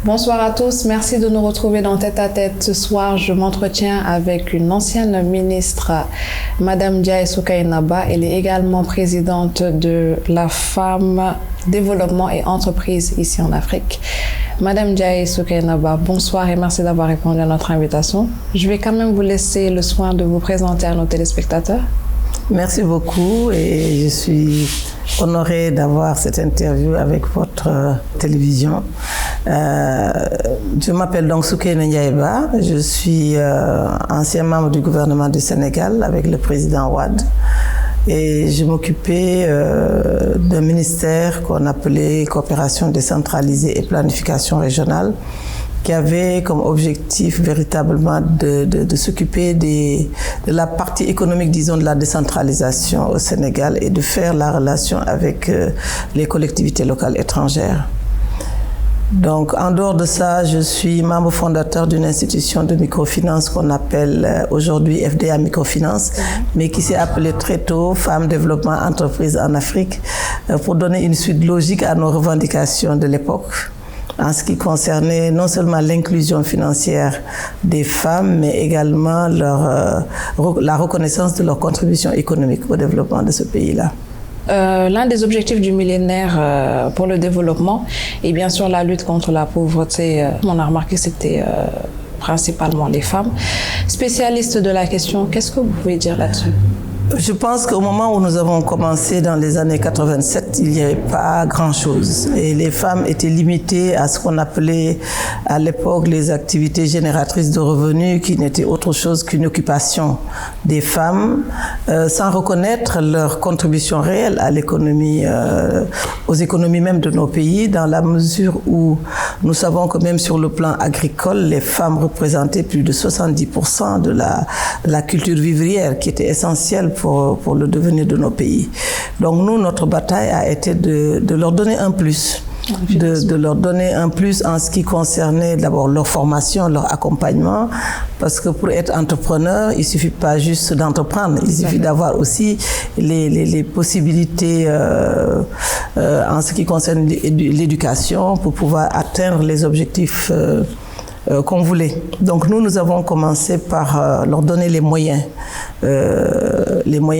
Bonsoir à tous, merci de nous retrouver dans Tête à Tête. Ce soir, je m'entretiens avec une ancienne ministre, Madame Ndiaye Soukainaba. Elle est également présidente de la Femme, Développement et Entreprise ici en Afrique. Madame Ndiaye Soukainaba, bonsoir et merci d'avoir répondu à notre invitation. Je vais quand même vous laisser le soin de vous présenter à nos téléspectateurs. Merci beaucoup et je suis honorée d'avoir cette interview avec votre télévision. Je m'appelle donc Soukaina Ndiaye-Ba, je suis ancien membre du gouvernement du Sénégal avec le président Wade et je m'occupais d'un ministère qu'on appelait Coopération décentralisée et Planification régionale, qui avait comme objectif véritablement de s'occuper de la partie économique, disons, de la décentralisation au Sénégal et de faire la relation avec les collectivités locales étrangères. Donc, en dehors de ça, je suis membre fondateur d'une institution de microfinance qu'on appelle aujourd'hui FDA Microfinance, mais qui s'est appelée très tôt Femmes, Développement, Entreprise en Afrique, pour donner une suite logique à nos revendications de l'époque, en ce qui concernait non seulement l'inclusion financière des femmes, mais également la reconnaissance de leur contribution économique au développement de ce pays-là. L'un des objectifs du millénaire pour le développement est bien sûr la lutte contre la pauvreté. On a remarqué que c'était principalement les femmes. Spécialiste de la question, qu'est-ce que vous pouvez dire là-dessus ? Je pense qu'au moment où nous avons commencé dans les années 87, il n'y avait pas grand-chose. Et les femmes étaient limitées à ce qu'on appelait à l'époque les activités génératrices de revenus, qui n'étaient autre chose qu'une occupation des femmes, sans reconnaître leur contribution réelle à l'économie, aux économies même de nos pays, dans la mesure où nous savons que même sur le plan agricole, les femmes représentaient plus de 70% de la culture vivrière, qui était essentielle pour le devenir de nos pays. Donc nous, notre bataille a été de leur donner un plus, de leur donner un plus en ce qui concernait d'abord leur formation, leur accompagnement, parce que pour être entrepreneur, il ne suffit pas juste d'entreprendre, il suffit d'avoir aussi les possibilités en ce qui concerne l'éducation pour pouvoir atteindre les objectifs qu'on voulait. Donc nous avons commencé par leur donner les moyens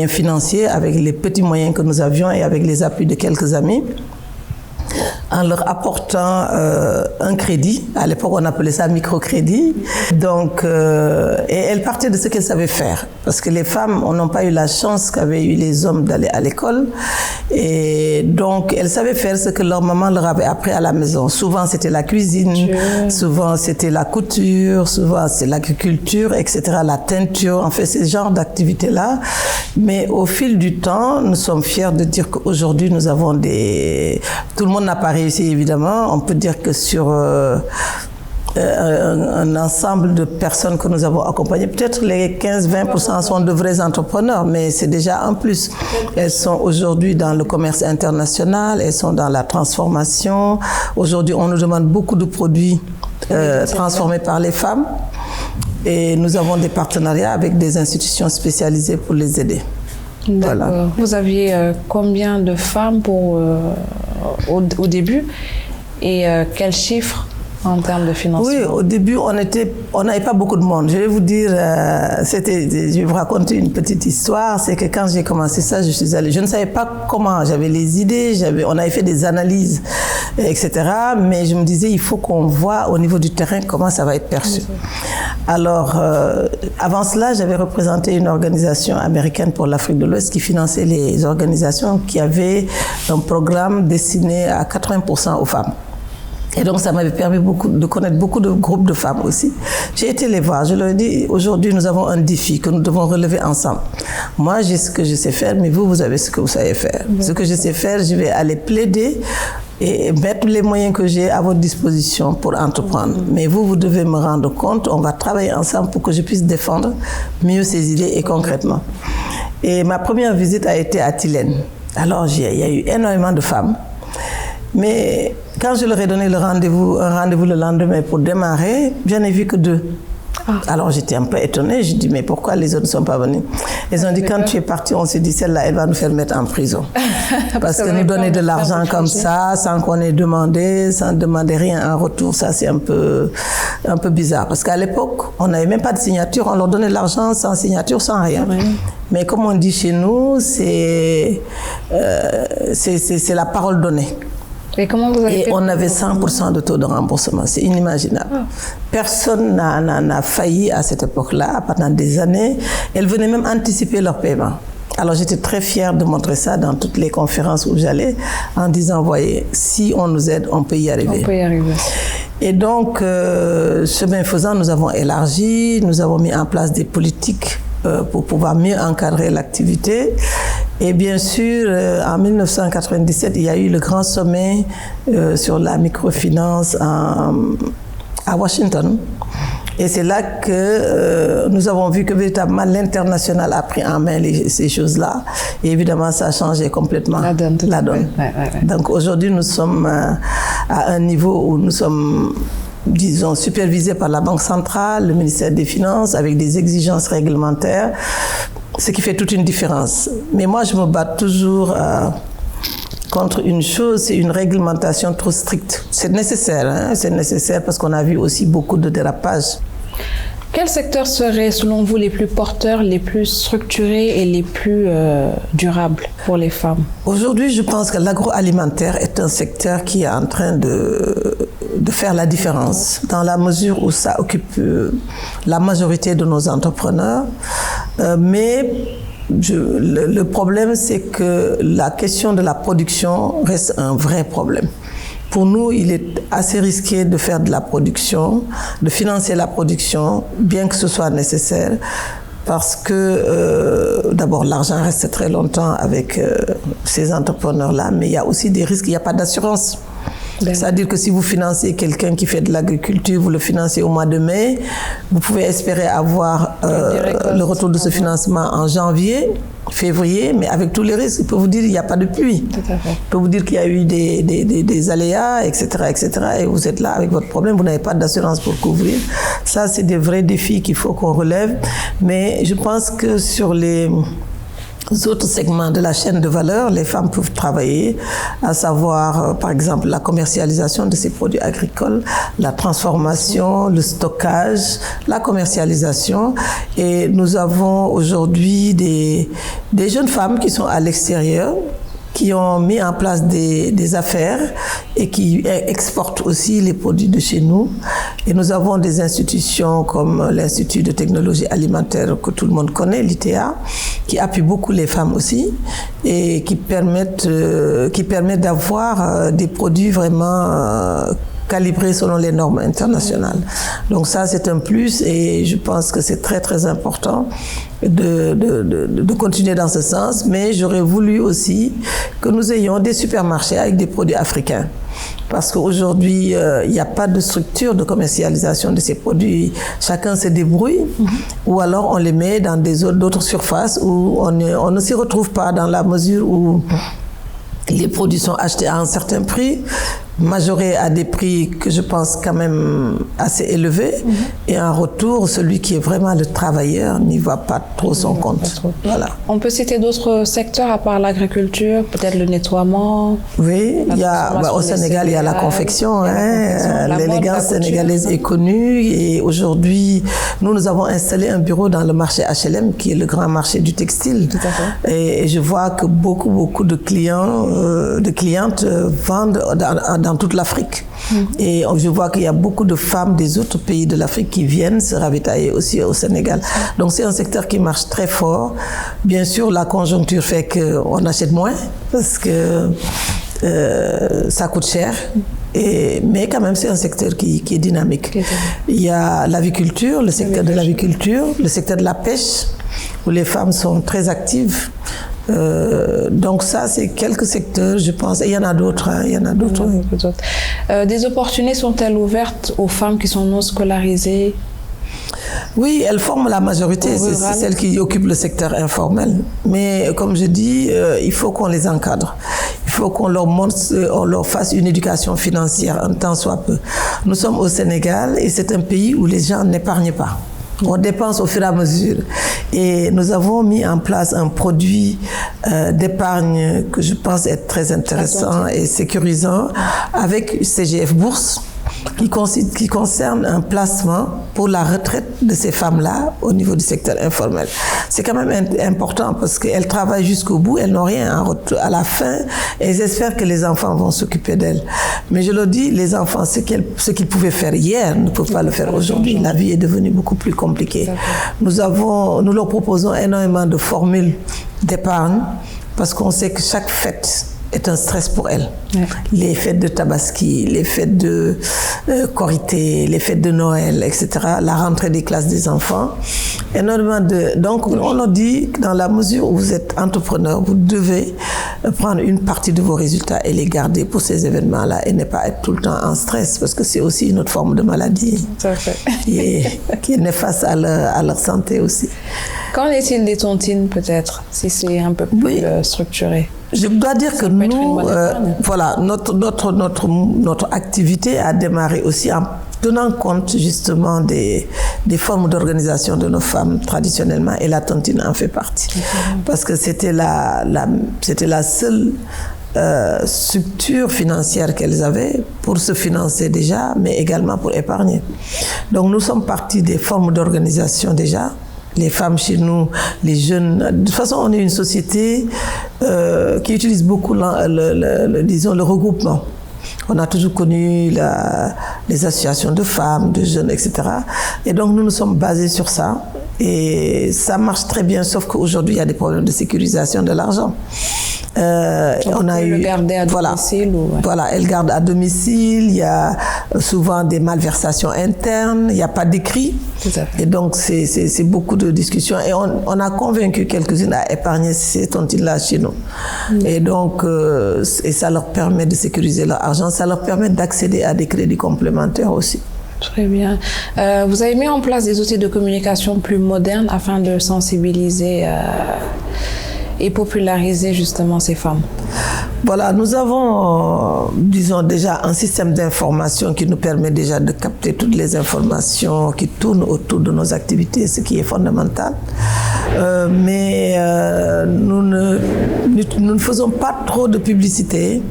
financiers avec les petits moyens que nous avions et avec les appuis de quelques amis, en leur apportant un crédit. À l'époque, on appelait ça microcrédit. Donc, et elles partaient de ce qu'elles savaient faire. Parce que les femmes n'ont pas eu la chance qu'avaient eu les hommes d'aller à l'école. Et donc, elles savaient faire ce que leur maman leur avait appris à la maison. Souvent, c'était la cuisine, souvent, c'était la couture, souvent, c'est l'agriculture, etc., la teinture. En fait, c'est ce genre d'activités-là. Mais au fil du temps, nous sommes fiers de dire qu'aujourd'hui, nous avons tout le monde n'a pas réussi, évidemment. On peut dire que sur un ensemble de personnes que nous avons accompagnées, peut-être les 15-20% sont de vrais entrepreneurs, mais c'est déjà un plus. Elles sont aujourd'hui dans le commerce international, elles sont dans la transformation. Aujourd'hui, on nous demande beaucoup de produits transformés par les femmes. Et nous avons des partenariats avec des institutions spécialisées pour les aider. Voilà. Vous aviez combien de femmes au début et quels chiffres en termes de financement? Oui, au début, on n'avait pas beaucoup de monde. Je vais vous dire, je vais vous raconter une petite histoire. C'est que quand j'ai commencé ça, je suis allée. Je ne savais pas comment. J'avais les idées, on avait fait des analyses, etc. Mais je me disais, il faut qu'on voit au niveau du terrain comment ça va être perçu. Alors, avant cela, j'avais représenté une organisation américaine pour l'Afrique de l'Ouest qui finançait les organisations qui avaient un programme destiné à 80% aux femmes. Et donc, ça m'avait permis de connaître beaucoup de groupes de femmes aussi. J'ai été les voir. Je leur ai dit, aujourd'hui, nous avons un défi que nous devons relever ensemble. Moi, j'ai ce que je sais faire, mais vous avez ce que vous savez faire. Ce que je sais faire, je vais aller plaider et mettre les moyens que j'ai à votre disposition pour entreprendre. Mais vous devez me rendre compte, on va travailler ensemble pour que je puisse défendre mieux ces idées et concrètement. Et ma première visite a été à Tilène. Alors, il y a eu énormément de femmes. Mais quand je leur ai donné un rendez-vous le lendemain pour démarrer, je n'ai vu que 2. Alors j'étais un peu étonnée, je dis mais pourquoi les autres ne sont pas venus? Ils ont dit quand tu es parti, on s'est dit celle-là, elle va nous faire mettre en prison. Parce que nous donner de l'argent comme ça, sans qu'on ait demandé, sans demander rien en retour, ça c'est un peu bizarre. Parce qu'à l'époque, on n'avait même pas de signature, on leur donnait de l'argent sans signature, sans rien. Mais comme on dit chez nous, c'est la parole donnée. Et comment vous avez fait on avait 100% de taux de remboursement, c'est inimaginable. Personne n'a failli à cette époque-là, pendant des années. Elles venaient même anticiper leur paiement. Alors j'étais très fière de montrer ça dans toutes les conférences où j'allais, en disant, voyez, si on nous aide, on peut y arriver. On peut y arriver. Et donc, chemin faisant, nous avons élargi, nous avons mis en place des politiques pour pouvoir mieux encadrer l'activité. Et bien sûr, en 1997, il y a eu le grand sommet sur la microfinance à Washington. Et c'est là que nous avons vu que véritablement l'international a pris en main ces choses-là. Et évidemment, ça a changé complètement la donne. Ouais. Donc aujourd'hui, nous sommes à un niveau où nous sommes, disons, supervisés par la Banque centrale, le ministère des Finances, avec des exigences réglementaires, ce qui fait toute une différence. Mais moi, je me bats toujours contre une chose, c'est une réglementation trop stricte. C'est nécessaire, hein? C'est nécessaire parce qu'on a vu aussi beaucoup de dérapages. Quels secteurs seraient, selon vous, les plus porteurs, les plus structurés et les plus durables pour les femmes? Aujourd'hui, je pense que l'agroalimentaire est un secteur qui est en train de faire la différence, dans la mesure où ça occupe la majorité de nos entrepreneurs. Mais le problème, c'est que la question de la production reste un vrai problème. Pour nous, il est assez risqué de faire de la production, de financer la production, bien que ce soit nécessaire, parce que d'abord l'argent reste très longtemps avec ces entrepreneurs-là, mais il y a aussi des risques, il n'y a pas d'assurance. C'est-à-dire que si vous financez quelqu'un qui fait de l'agriculture, vous le financez au mois de mai, vous pouvez espérer avoir le retour de ce financement en janvier, février, mais avec tous les risques. Il peut vous dire qu'il n'y a pas de pluie. Tout à fait. Il peut vous dire qu'il y a eu des aléas, etc., et vous êtes là avec votre problème, vous n'avez pas d'assurance pour couvrir. Ça, c'est des vrais défis qu'il faut qu'on relève. Mais je pense que sur les autres segments de la chaîne de valeur, les femmes peuvent travailler, à savoir, par exemple, la commercialisation de ces produits agricoles, la transformation, le stockage, la commercialisation. Et nous avons aujourd'hui des jeunes femmes qui sont à l'extérieur, qui ont mis en place des affaires et qui exportent aussi les produits de chez nous. Et nous avons des institutions comme l'Institut de technologie alimentaire que tout le monde connaît, l'ITA, qui appuie beaucoup les femmes aussi et qui permettent d'avoir des produits vraiment calibrés selon les normes internationales. Donc ça, c'est un plus et je pense que c'est très, très important de continuer dans ce sens. Mais j'aurais voulu aussi que nous ayons des supermarchés avec des produits africains. Parce qu'aujourd'hui, il n'y a pas de structure de commercialisation de ces produits. Chacun se débrouille, ou alors on les met dans d'autres surfaces où on ne s'y retrouve pas, dans la mesure où les produits sont achetés à un certain prix, majorés à des prix que je pense quand même assez élevés, et en retour, celui qui est vraiment le travailleur n'y voit pas trop son compte. Voilà. On peut citer d'autres secteurs à part l'agriculture, peut-être le nettoiement. Oui, au Sénégal, il y a la confection. L'élégance sénégalaise est connue, et aujourd'hui, nous avons installé un bureau dans le marché HLM, qui est le grand marché du textile. Tout à fait. Et je vois que beaucoup de clients, de clientes vendent dans toute l'Afrique. Et je vois qu'il y a beaucoup de femmes des autres pays de l'Afrique qui viennent se ravitailler aussi au Sénégal. Donc c'est un secteur qui marche très fort. Bien sûr, la conjoncture fait qu'on achète moins parce que ça coûte cher. Mais quand même, c'est un secteur qui est dynamique. Il y a l'aviculture, le secteur de l'aviculture, le secteur de la pêche, où les femmes sont très actives. Donc ça, c'est quelques secteurs, je pense. Et il y en a d'autres. Des opportunités sont-elles ouvertes aux femmes qui sont non scolarisées? Oui, elles forment la majorité, c'est celles qui occupent le secteur informel. Mais comme je dis, il faut qu'on les encadre. Il faut qu'on leur montre, on leur fasse une éducation financière, un tant soit peu. Nous sommes au Sénégal et c'est un pays où les gens n'épargnent pas. On dépense au fur et à mesure. Et nous avons mis en place un produit d'épargne que je pense être très intéressant et sécurisant avec CGF Bourse, qui concerne un placement pour la retraite de ces femmes-là au niveau du secteur informel. C'est quand même important parce qu'elles travaillent jusqu'au bout, elles n'ont rien à la fin et elles espèrent que les enfants vont s'occuper d'elles. Mais je le dis, les enfants, ce qu'ils pouvaient faire hier ne peuvent pas le faire aujourd'hui. La vie est devenue beaucoup plus compliquée. Nous leur proposons énormément de formules d'épargne parce qu'on sait que chaque fête est un stress pour elles. Ouais. Les fêtes de Tabaski, les fêtes de Korité, les fêtes de Noël, etc., la rentrée des classes des enfants. Énormément de... Donc, on leur dit que dans la mesure où vous êtes entrepreneur, vous devez prendre une partie de vos résultats et les garder pour ces événements-là et ne pas être tout le temps en stress parce que c'est aussi une autre forme de maladie qui est néfaste à leur santé aussi. Qu'en est-il des tontines, peut-être, si c'est un peu plus structuré? Je dois dire que nous, voilà, notre activité a démarré aussi en tenant compte justement des formes d'organisation de nos femmes traditionnellement, et la tontine en fait partie. Parce que c'était la seule structure financière qu'elles avaient pour se financer déjà, mais également pour épargner. Donc nous sommes partis des formes d'organisation déjà. Les femmes chez nous, les jeunes. De toute façon, on est une société qui utilise beaucoup le regroupement. On a toujours connu les associations de femmes, de jeunes, etc. Et donc, nous sommes basés sur ça. Et ça marche très bien, sauf qu'aujourd'hui, il y a des problèmes de sécurisation de l'argent. On a eu garder à domicile voilà, elles gardent à domicile. Il y a souvent des malversations internes. Il n'y a pas d'écrit. Et donc c'est beaucoup de discussions. Et on a convaincu quelques-unes à épargner ces tontines-là chez nous. Et donc et ça leur permet de sécuriser leur argent. Ça leur permet d'accéder à des crédits complémentaires aussi. Très bien. Vous avez mis en place des outils de communication plus modernes afin de sensibiliser et populariser justement ces femmes? Voilà, nous avons, disons déjà, un système d'information qui nous permet déjà de capter toutes les informations qui tournent autour de nos activités, ce qui est fondamental. Mais nous ne faisons pas trop de publicité.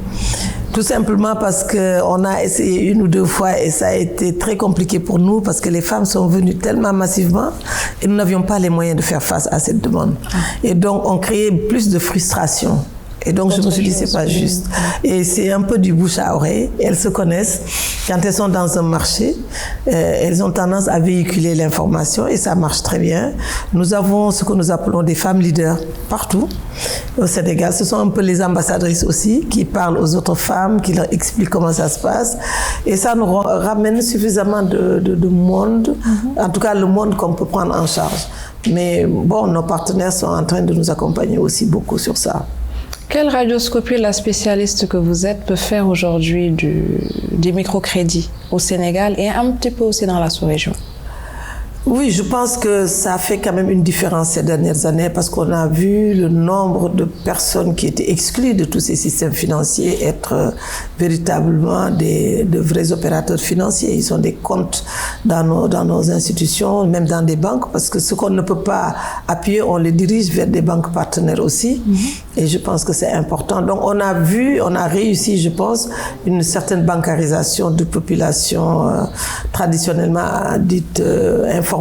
Tout simplement parce qu'on a essayé une ou deux fois et ça a été très compliqué pour nous parce que les femmes sont venues tellement massivement et nous n'avions pas les moyens de faire face à cette demande. Et donc, on créait plus de frustration. Et donc, je me suis dit, c'est pas juste. Et c'est un peu du bouche à oreille. Elles se connaissent. Quand elles sont dans un marché, elles ont tendance à véhiculer l'information et ça marche très bien. Nous avons ce que nous appelons des femmes leaders partout au Sénégal. Ce sont un peu les ambassadrices aussi qui parlent aux autres femmes, qui leur expliquent comment ça se passe. Et ça nous ramène suffisamment de monde, en tout cas le monde qu'on peut prendre en charge. Mais bon, nos partenaires sont en train de nous accompagner aussi beaucoup sur ça. Quelle radioscopie la spécialiste que vous êtes peut faire aujourd'hui des microcrédits au Sénégal et un petit peu aussi dans la sous-région? Oui, je pense que ça a fait quand même une différence ces dernières années parce qu'on a vu le nombre de personnes qui étaient exclues de tous ces systèmes financiers être véritablement de vrais opérateurs financiers. Ils ont des comptes dans nos institutions, même dans des banques, parce que ce qu'on ne peut pas appuyer, on les dirige vers des banques partenaires aussi. Et je pense que c'est important. Donc on a réussi, je pense, une certaine bancarisation de populations traditionnellement dites informelles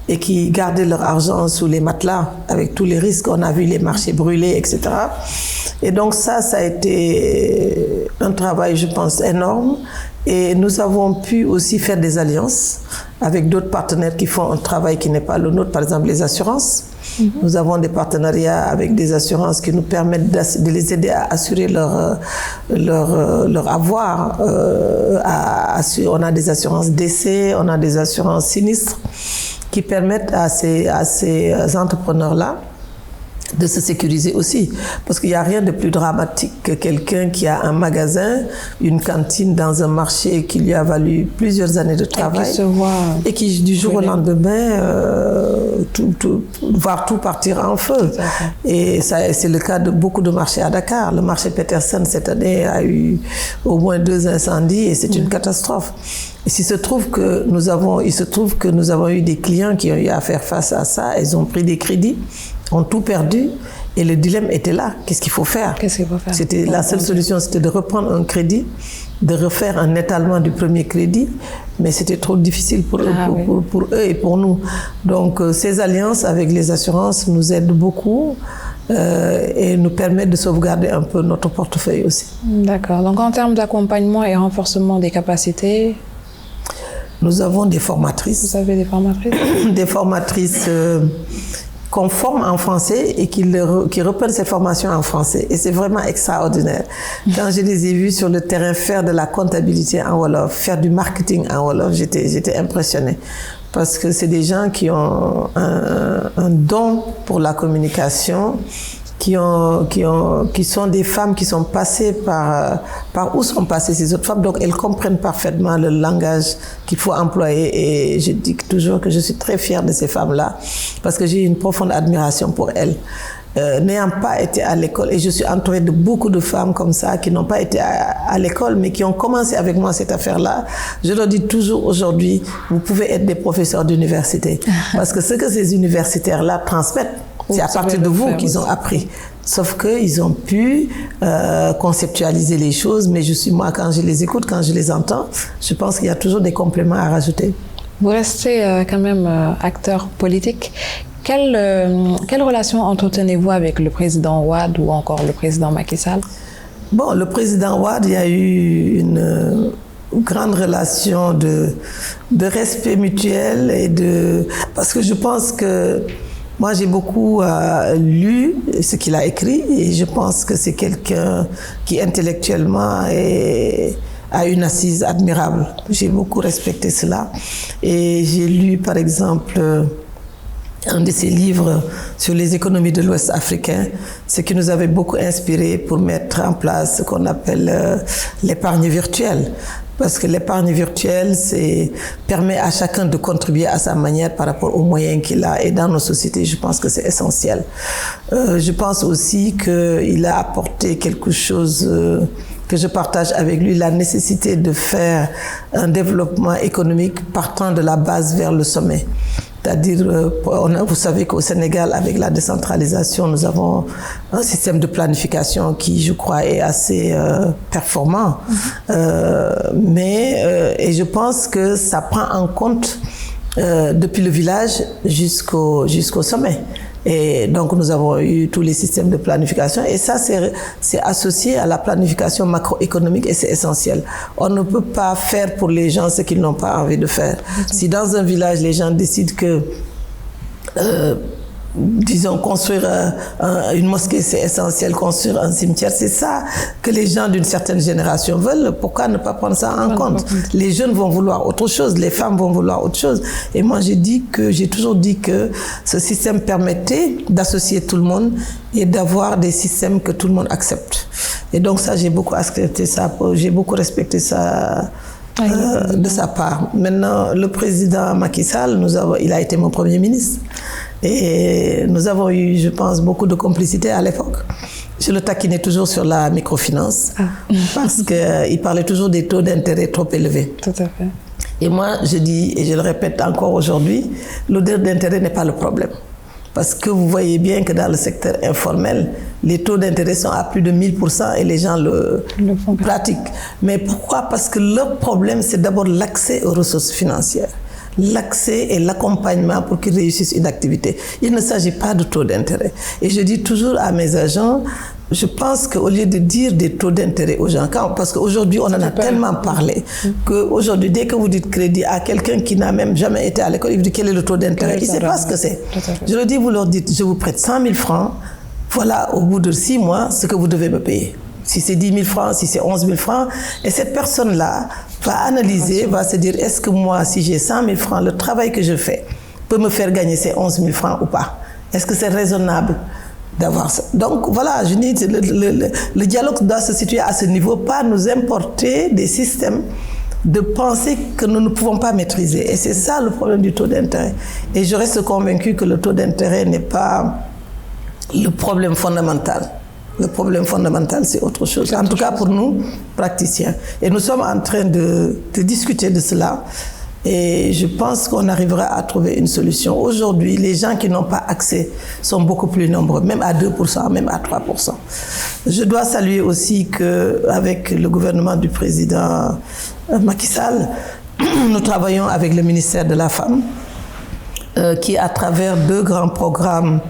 et qui gardaient leur argent sous les matelas avec tous les risques. On a vu les marchés brûlés, etc. Et donc ça a été un travail, je pense, énorme. Et nous avons pu aussi faire des alliances avec d'autres partenaires qui font un travail qui n'est pas le nôtre, par exemple les assurances. Nous avons des partenariats avec des assurances qui nous permettent de les aider à assurer leur avoir. On a des assurances décès, on a des assurances sinistres qui permettent à ces entrepreneurs-là de se sécuriser aussi. Parce qu'il n'y a rien de plus dramatique que quelqu'un qui a un magasin, une cantine dans un marché qui lui a valu plusieurs années de travail et qui du jour au lendemain, voir tout partir en feu. Et ça, c'est le cas de beaucoup de marchés à Dakar. Le marché Petersen, cette année, a eu au moins 2 incendies et c'est une catastrophe. Et il se trouve que nous avons eu des clients qui ont eu à faire face à ça. Ils ont pris des crédits, ont tout perdu et le dilemme était là. Qu'est-ce qu'il faut faire? C'était la seule solution, c'était de reprendre un crédit, de refaire un étalement du premier crédit, mais c'était trop difficile pour eux et pour nous. Donc ces alliances avec les assurances nous aident beaucoup et nous permettent de sauvegarder un peu notre portefeuille aussi. D'accord. Donc en termes d'accompagnement et renforcement des capacités, nous avons des formatrices. Vous avez des formatrices? Des formatrices qu'on forme en français et qui reprennent ces formations en français. Et c'est vraiment extraordinaire. Quand je les ai vues sur le terrain faire de la comptabilité en Wolof, faire du marketing en Wolof, j'étais impressionnée. Parce que c'est des gens qui ont un don pour la communication, qui sont des femmes qui sont passées par où sont passées ces autres femmes. Donc, elles comprennent parfaitement le langage qu'il faut employer. Et je dis toujours que je suis très fière de ces femmes-là parce que j'ai une profonde admiration pour elles. N'ayant pas été à l'école, et je suis entourée de beaucoup de femmes comme ça qui n'ont pas été à l'école, mais qui ont commencé avec moi cette affaire-là. Je leur dis toujours aujourd'hui, vous pouvez être des professeurs d'université. Parce que ce que ces universitaires-là transmettent, c'est à partir de vous qu'ils ont appris. Sauf qu'ils ont pu conceptualiser les choses, mais moi, quand je les écoute, quand je les entends, je pense qu'il y a toujours des compléments à rajouter. Vous restez quand même acteur politique. Quelle relation entretenez-vous avec le président Wade ou encore le président Macky Sall? Bon, le président Wade, il y a eu une grande relation de respect mutuel parce que je pense que moi, j'ai beaucoup lu ce qu'il a écrit et je pense que c'est quelqu'un qui intellectuellement a une assise admirable. J'ai beaucoup respecté cela et j'ai lu par exemple un de ses livres sur les économies de l'Ouest africain, ce qui nous avait beaucoup inspiré pour mettre en place ce qu'on appelle l'épargne virtuelle. Parce que l'épargne virtuelle, permet à chacun de contribuer à sa manière par rapport aux moyens qu'il a. Et dans nos sociétés, je pense que c'est essentiel. Je pense aussi qu'il a apporté quelque chose que je partage avec lui, la nécessité de faire un développement économique partant de la base vers le sommet. C'est-à-dire, vous savez qu'au Sénégal, avec la décentralisation, nous avons un système de planification qui, je crois, est assez performant. Et je pense que ça prend en compte depuis le village jusqu'au sommet. Et donc, nous avons eu tous les systèmes de planification. Et ça, c'est associé à la planification macroéconomique et c'est essentiel. On ne peut pas faire pour les gens ce qu'ils n'ont pas envie de faire. Si dans un village, les gens décident que, disons, construire une mosquée, c'est essentiel, construire un cimetière, c'est ça que les gens d'une certaine génération veulent. Pourquoi ne pas prendre ça en compte? Les jeunes vont vouloir autre chose, les femmes vont vouloir autre chose. Et moi, j'ai toujours dit que ce système permettait d'associer tout le monde et d'avoir des systèmes que tout le monde accepte. Et donc ça, j'ai beaucoup accepté ça, j'ai beaucoup respecté ça de sa part. Maintenant, le président Macky Sall, il a été mon premier ministre. Et nous avons eu, je pense, beaucoup de complicité à l'époque. Je le taquinais toujours sur la microfinance parce qu'il parlait toujours des taux d'intérêt trop élevés. Tout à fait. Et moi, je dis, et je le répète encore aujourd'hui, le taux d'intérêt n'est pas le problème. Parce que vous voyez bien que dans le secteur informel, les taux d'intérêt sont à plus de 1000% et les gens le pratiquent. Mais pourquoi? Parce que le problème, c'est d'abord l'accès aux ressources financières. L'accès et l'accompagnement pour qu'ils réussissent une activité. Il ne s'agit pas de taux d'intérêt. Et je dis toujours à mes agents, je pense qu'au lieu de dire des taux d'intérêt aux gens, parce qu'aujourd'hui, on en a tellement parlé, qu'aujourd'hui, dès que vous dites crédit à quelqu'un qui n'a même jamais été à l'école, il vous dit quel est le taux d'intérêt. Il ne sait pas ce que c'est. Je leur dis, vous leur dites, je vous prête 100 000 francs, voilà, au bout de 6 mois, ce que vous devez me payer. Si c'est 10 000 francs, si c'est 11 000 francs, et cette personne-là va analyser, va se dire, est-ce que moi, si j'ai 100 000 francs, le travail que je fais peut me faire gagner ces 11 000 francs ou pas? Est-ce que c'est raisonnable d'avoir ça. Donc voilà, je dis, le dialogue doit se situer à ce niveau, pas nous importer des systèmes de penser que nous ne pouvons pas maîtriser. Et c'est ça le problème du taux d'intérêt. Et je reste convaincue que le taux d'intérêt n'est pas le problème fondamental. Le problème fondamental, c'est autre chose. En tout cas pour nous, praticiens. Et nous sommes en train de discuter de cela. Et je pense qu'on arrivera à trouver une solution. Aujourd'hui, les gens qui n'ont pas accès sont beaucoup plus nombreux, même à 2%, même à 3%. Je dois saluer aussi qu'avec le gouvernement du président Macky Sall, nous travaillons avec le ministère de la Femme, qui à travers 2 grands programmes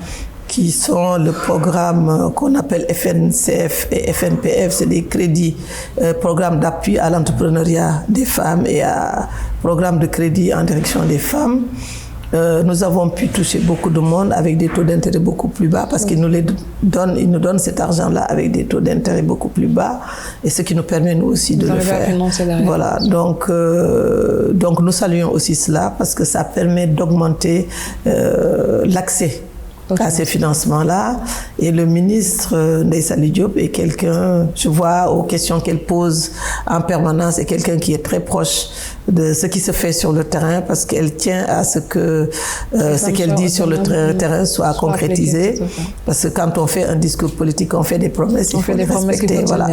qui sont le programme qu'on appelle FNCF et FNPF, c'est des crédits, programme d'appui à l'entrepreneuriat des femmes et à programme de crédit en direction des femmes. Nous avons pu toucher beaucoup de monde avec des taux d'intérêt beaucoup plus bas parce qu'ils nous donnent cet argent-là avec des taux d'intérêt beaucoup plus bas et ce qui nous permet nous aussi de le faire. Voilà, donc nous saluons aussi cela parce que ça permet d'augmenter l'accès à ces financements-là. Et le ministre Ndeye Saly Diop est quelqu'un, je vois aux questions qu'elle pose en permanence, est quelqu'un qui est très proche de ce qui se fait sur le terrain parce qu'elle tient à ce que ce qu'elle dit sur le terrain soit concrétisé. Parce que quand on fait un discours politique, on fait des promesses, il faut les respecter. Voilà.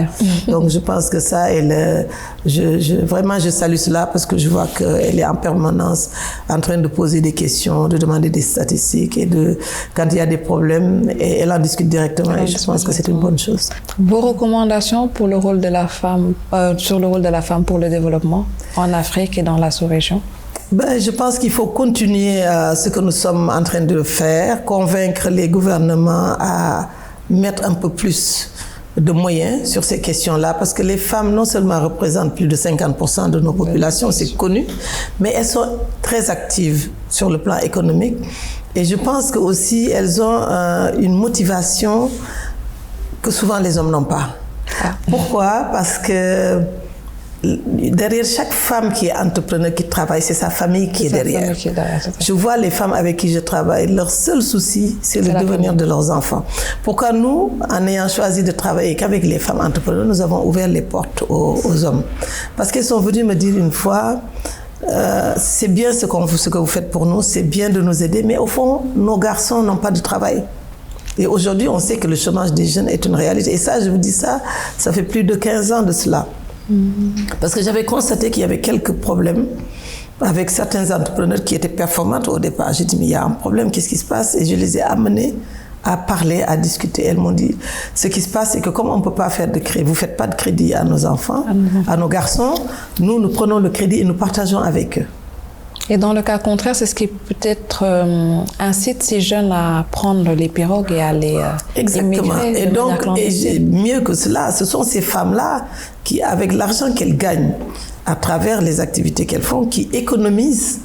Donc je pense que ça, vraiment je salue cela parce que je vois qu'elle est en permanence en train de poser des questions, de demander des statistiques et quand il y a des problèmes, et elle en discute directement et je pense que c'est une bonne chose. Vos recommandations pour le rôle de la femme, sur le rôle de la femme pour le développement en Afrique et dans la sous-région? Je pense qu'il faut continuer ce que nous sommes en train de faire, convaincre les gouvernements à mettre un peu plus de moyens sur ces questions-là, parce que les femmes non seulement représentent plus de 50% de nos populations, c'est connu, mais elles sont très actives sur le plan économique. Et je pense que aussi elles ont une motivation que souvent les hommes n'ont pas. Pourquoi? Parce que derrière chaque femme qui est entrepreneur, qui travaille, c'est sa famille qui est derrière. Je vois les femmes avec qui je travaille, leur seul souci, c'est le devenir de leurs enfants. Pourquoi nous, en ayant choisi de travailler qu'avec les femmes entrepreneurs, nous avons ouvert les portes aux hommes? Parce qu'elles sont venues me dire une fois, c'est bien ce que vous faites pour nous, c'est bien de nous aider, mais au fond, nos garçons n'ont pas de travail. Et aujourd'hui, on sait que le chômage des jeunes est une réalité. Et ça, je vous dis ça fait plus de 15 ans de cela. Parce que j'avais constaté qu'il y avait quelques problèmes avec certains entrepreneurs qui étaient performants au départ. J'ai dit, mais il y a un problème, qu'est-ce qui se passe? Et je les ai amenés à parler, à discuter. Elles m'ont dit, ce qui se passe, c'est que comme on ne peut pas faire de crédit, vous ne faites pas de crédit à nos enfants, à nos garçons, nous prenons le crédit et nous partageons avec eux. Et dans le cas contraire, c'est ce qui peut-être incite ces jeunes à prendre les pirogues et à aller Exactement. Et donc, mieux que cela, ce sont ces femmes-là qui, avec l'argent qu'elles gagnent à travers les activités qu'elles font, qui économisent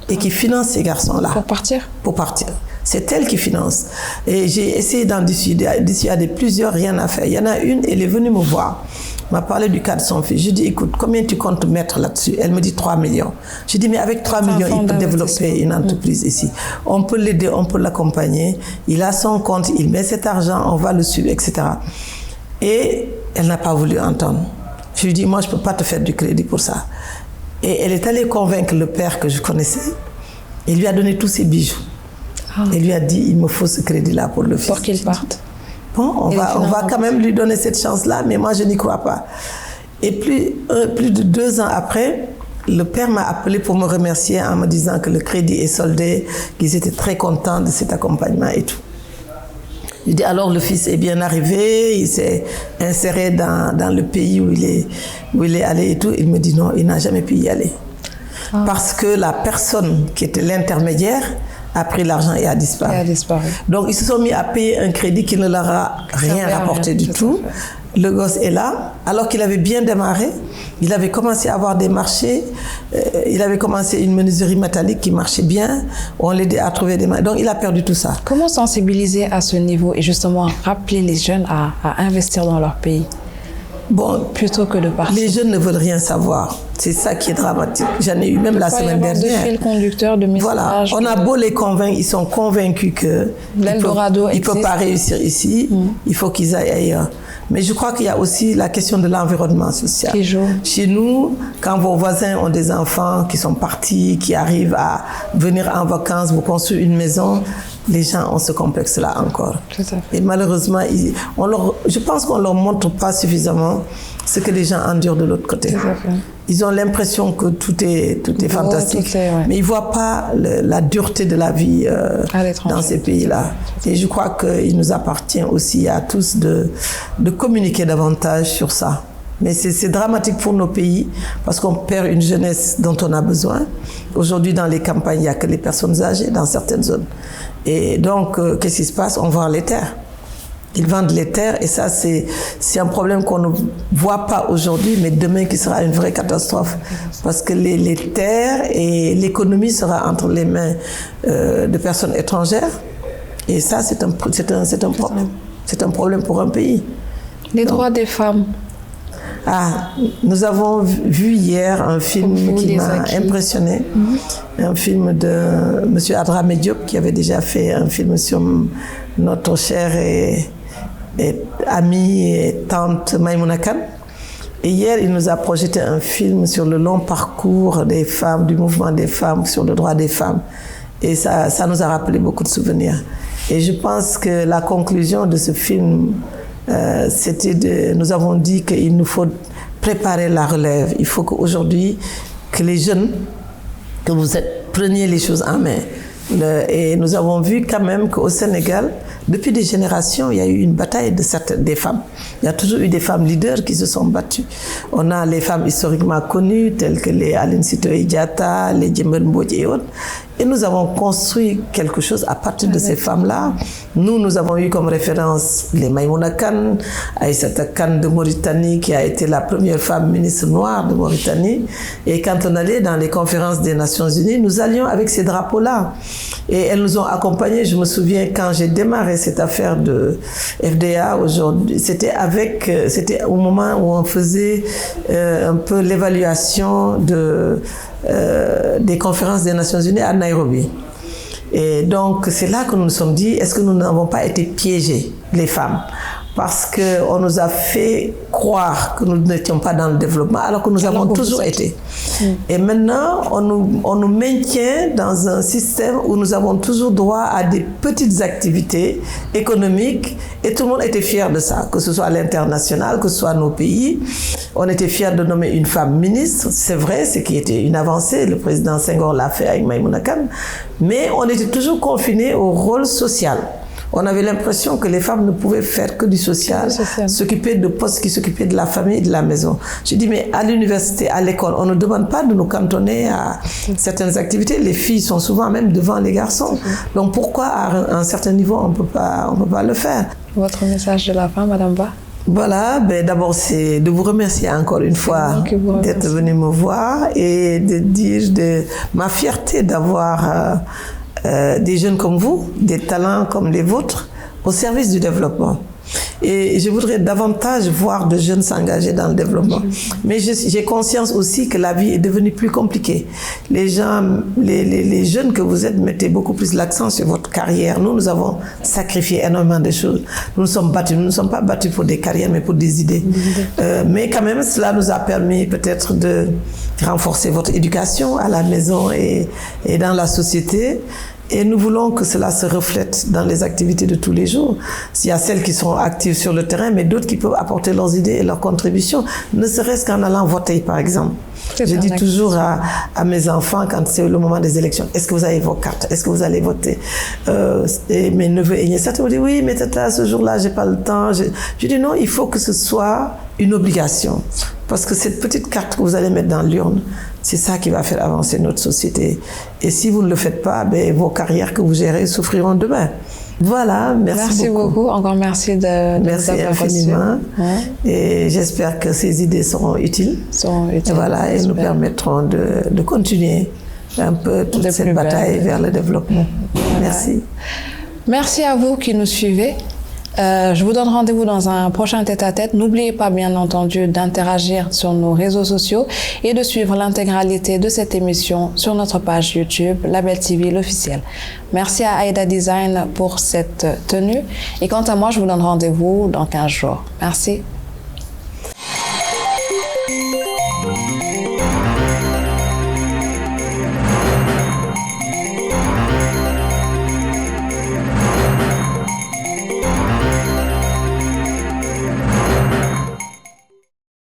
et qui financent ces garçons-là. Pour partir? Pour partir. C'est elle qui finance. Et j'ai essayé d'en dissuader plusieurs, rien à faire. Il y en a une, elle est venue me voir, m'a parlé du cas de son fils. Je dis, écoute, combien tu comptes mettre là-dessus? Elle me dit 3 millions. Je dis, mais avec 3 millions, il peut développer une entreprise ici. On peut l'aider, on peut l'accompagner. Il a son compte, il met cet argent, on va le suivre, etc. Et elle n'a pas voulu entendre. Je lui dis, moi, je ne peux pas te faire du crédit pour ça. Et elle est allée convaincre le père que je connaissais. Il lui a donné tous ses bijoux. Elle lui a dit, il me faut ce crédit-là pour le fils. Pour qu'il parte. Bon, on va quand même lui donner cette chance-là, mais moi, je n'y crois pas. Et plus de 2 ans après, le père m'a appelé pour me remercier en me disant que le crédit est soldé, qu'ils étaient très contents de cet accompagnement et tout. Je dis, alors le fils est bien arrivé, il s'est inséré dans le pays où il est allé et tout. Il me dit non, il n'a jamais pu y aller. Parce que la personne qui était l'intermédiaire a pris l'argent et a disparu. Donc ils se sont mis à payer un crédit qui ne leur a rien rapporté du tout. Le gosse est là, alors qu'il avait bien démarré. Il avait commencé à avoir des marchés. Il avait commencé une menuiserie métallique qui marchait bien. On l'aidait à trouver des marchés. Donc il a perdu tout ça. Comment sensibiliser à ce niveau et justement rappeler les jeunes à investir dans leur pays? Bon, plutôt que de partir. Les jeunes ne veulent rien savoir. C'est ça qui est dramatique. J'en ai eu même la semaine dernière. Il y a de fil conducteur de messages. Voilà, on a beau les convaincre, ils sont convaincus que l'Eldorado ils ne peuvent pas réussir ici, il faut qu'ils aillent ailleurs. Mais je crois qu'il y a aussi la question de l'environnement social. Qui joue. Chez nous, quand vos voisins ont des enfants qui sont partis, qui arrivent à venir en vacances, vous construisez une maison, les gens ont ce complexe-là encore. Tout à fait. Et malheureusement, je pense qu'on ne leur montre pas suffisamment ce que les gens endurent de l'autre côté. Tout à fait. Ils ont l'impression que tout est fantastique, mais ils ne voient pas la dureté de la vie dans ces pays-là. Et je crois qu'il nous appartient aussi à tous de communiquer davantage sur ça. Mais c'est dramatique pour nos pays parce qu'on perd une jeunesse dont on a besoin. Aujourd'hui, dans les campagnes, il n'y a que les personnes âgées dans certaines zones. Et donc, qu'est-ce qui se passe? On vend les terres. Ils vendent les terres et ça, c'est un problème qu'on ne voit pas aujourd'hui, mais demain qui sera une vraie catastrophe. Parce que les terres et l'économie sera entre les mains de personnes étrangères. Et ça, c'est un problème. C'est un problème pour un pays. Les droits des femmes. Nous avons vu hier un film qui m'a impressionné. Un film de M. Adrame Diop qui avait déjà fait un film sur notre chère et amie et tante Maïmouna Kane. Et hier, il nous a projeté un film sur le long parcours des femmes, du mouvement des femmes, sur le droit des femmes. Et ça nous a rappelé beaucoup de souvenirs. Et je pense que la conclusion de ce film, nous avons dit qu'il nous faut préparer la relève. Il faut qu'aujourd'hui, que les jeunes, que vous preniez les choses en main. Et nous avons vu quand même qu'au Sénégal, depuis des générations, il y a eu une bataille des femmes. Il y a toujours eu des femmes leaders qui se sont battues. On a les femmes historiquement connues, telles que les Aline Sitoé Diatta, les Djemben Mbodj et autres. Et nous avons construit quelque chose à partir de ces femmes-là. Nous avons eu comme référence les Maïmouna Kane, Aïssata Kane de Mauritanie, qui a été la première femme ministre noire de Mauritanie. Et quand on allait dans les conférences des Nations Unies, nous allions avec ces drapeaux-là. Et elles nous ont accompagnés. Je me souviens quand j'ai démarré cette affaire de FDA aujourd'hui, c'était au moment où on faisait un peu l'évaluation des conférences des Nations Unies à Nairobi. Et donc, c'est là que nous nous sommes dit, est-ce que nous n'avons pas été piégés, les femmes? Parce qu'on nous a fait croire que nous n'étions pas dans le développement, alors que nous avons toujours été. Et maintenant, on nous maintient dans un système où nous avons toujours droit à des petites activités économiques, et tout le monde était fier de ça, que ce soit à l'international, que ce soit nos pays. On était fiers de nommer une femme ministre, c'est vrai, ce qui était une avancée, le président Senghor l'a fait avec Maïmouna Kane, mais on était toujours confinés au rôle social. On avait l'impression que les femmes ne pouvaient faire que du social, s'occuper de postes qui s'occupaient de la famille et de la maison. Je dis, mais à l'université, à l'école, on ne demande pas de nous cantonner à certaines activités. Les filles sont souvent même devant les garçons. Donc pourquoi à un certain niveau, on ne peut pas le faire? Votre message de la fin, Madame Ba? Voilà, d'abord c'est de vous remercier encore une fois d'être venu me voir et de dire de ma fierté d'avoir des jeunes comme vous, des talents comme les vôtres, au service du développement. Et je voudrais davantage voir de jeunes s'engager dans le développement. Mais j'ai conscience aussi que la vie est devenue plus compliquée. Les jeunes que vous êtes, mettez beaucoup plus l'accent sur votre carrière. Nous avons sacrifié énormément de choses. Nous nous sommes battus. Nous ne sommes pas battus pour des carrières, mais pour des idées. Mais quand même, cela nous a permis peut-être de renforcer votre éducation à la maison et dans la société. Et nous voulons que cela se reflète dans les activités de tous les jours. Il y a celles qui sont actives sur le terrain, mais d'autres qui peuvent apporter leurs idées et leurs contributions, ne serait-ce qu'en allant voter, par exemple. Je dis toujours à mes enfants, quand c'est le moment des élections, est-ce que vous avez vos cartes? Est-ce que vous allez voter? Et mes neveux et nièces, certains me disent, oui, mais tata, ce jour-là, j'ai pas le temps. Je dis non, il faut que ce soit une obligation. Parce que cette petite carte que vous allez mettre dans l'urne, c'est ça qui va faire avancer notre société. Et si vous ne le faites pas, vos carrières que vous gérez souffriront demain. Voilà, merci beaucoup. Encore merci de merci infiniment. Et j'espère que ces idées seront utiles. Voilà, et nous permettront de continuer un peu toute cette bataille vers le développement. Merci. Merci à vous qui nous suivez. Je vous donne rendez-vous dans un prochain tête-à-tête. N'oubliez pas, bien entendu, d'interagir sur nos réseaux sociaux et de suivre l'intégralité de cette émission sur notre page YouTube, Label TV, l'officiel. Merci à Aïda Design pour cette tenue. Et quant à moi, je vous donne rendez-vous dans 15 jours. Merci.